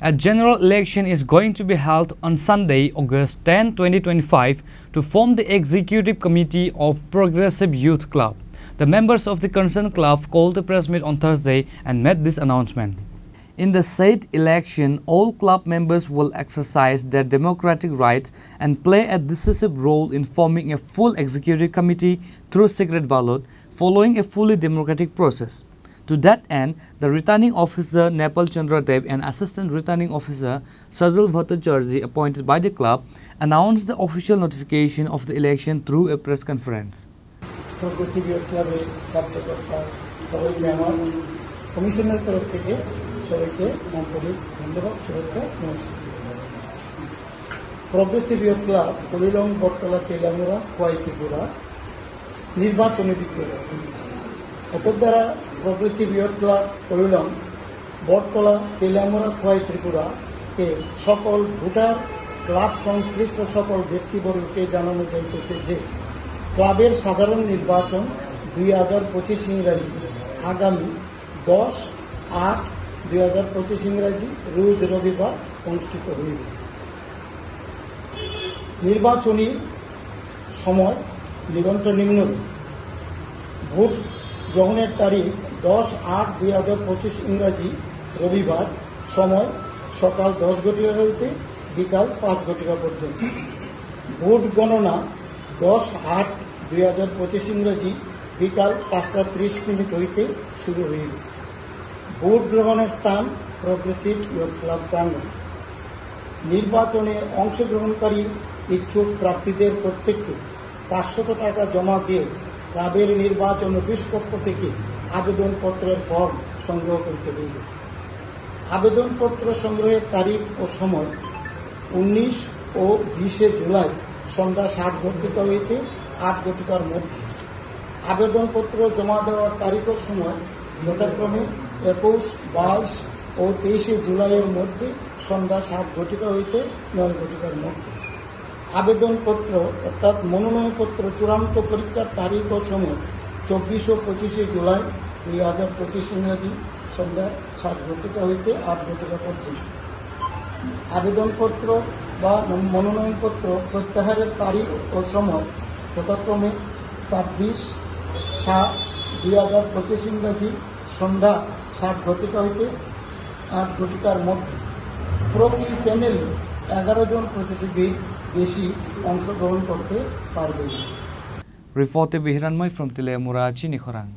A general election is going to be held on Sunday, August 10, 2025 to form the Executive Committee of Progressive Youth Club. The members of the concerned club called a press meet on Thursday and made this announcement. In the said election, all club members will exercise their democratic rights and play a decisive role in forming a full executive committee through secret ballot, following a fully democratic process. To that end, the returning officer Nepal Chandra Dev and assistant returning officer Sajal Bhattacharjee appointed by the club announced the official notification of the election through a press conference. Progressive Youth Club কার্যকর্তা সবাইকে আমার কমিশনের তরফ থেকে সবাইকে আন্তরিক ধন্যবাদ শুভেচ্ছা নমস্কার। প্রগ্রেসিভ ইয়ুথ ক্লাব কলিলং বটতলা তেলামুড়া খোয়াই ত্রিপুরা নির্বাচনী বিক্রয় এতদ্বারা প্রগ্রেসিভ ইয়ুথ ক্লাব কলিলং বটতলা তেলামুড়া খোয়াই ত্রিপুরা কে সকল ভোটার ক্লাব সংশ্লিষ্ট সকল ব্যক্তিবর্গকে জানানো যাইতেছে যে ক্লাবের সাধারণ নির্বাচন 2025 ইংরাজি আগামী 10/8/2025 ইংরাজি রোজ রবিবার অনুষ্ঠিত হইবে। নির্বাচনী সময় নিবন্ধন নিম্নরূপ: ভোট গ্রহণের তারিখ 10/8/2025 ইংরাজি রবিবার, সময় সকাল 10 ঘটিকা হইতে বিকাল 5 ঘটিকা পর্যন্ত। ভোট গণনা 10/8/2025 ইংরাজি বিকাল 5:30 হইতে শুরু হইবে। ভোট গ্রহণের স্থান প্রগ্রেসিভ ইয়ুথ ক্লাব প্রাঙ্গণ। নির্বাচনে অংশগ্রহণকারী ইচ্ছুক প্রার্থীদের প্রত্যেককে 500 টাকা জমা দিয়ে ক্লাবের নির্বাচন অফিস পক্ষ থেকে আবেদনপত্রের ফর্ম সংগ্রহ করতে হইবে। আবেদনপত্র সংগ্রহের তারিখ ও সময় 19 ও 20 জুলাই সন্ধ্যা 7 ঘটিকা হইতে 8 ঘটিকার মধ্যে। আবেদনপত্র জমা দেওয়ার তারিখ ও সময় যথাক্রমে 21, 22 ও 23 জুলাইয়ের মধ্যে সন্ধ্যা 7 ঘটিকা হইতে 9 ঘটিকার মধ্যে। আবেদনপত্র অর্থাৎ মনোনয়নপত্র চূড়ান্ত পরীক্ষার তারিখ ও সময় 24 ও 25 জুলাই 2025 ইংরাজি সন্ধ্যা 7 ঘটিকা হইতে 8 ঘটিকা পর্যন্ত। আবেদনপত্র বা মনোনয়নপত্র প্রত্যাহারের তারিখ ও সময় যথাক্রমে 26/7/2025 ইংরাজি সন্ধ্যা 7 ঘটিকা হইতে 8 ঘটিকার মধ্যে। প্রতি প্যানেলে 11 জন প্রতিযোগী বেশি অংশগ্রহণ করতে পারবে। Reported by Hiranmoy from Tilaimura, Chinikhorang.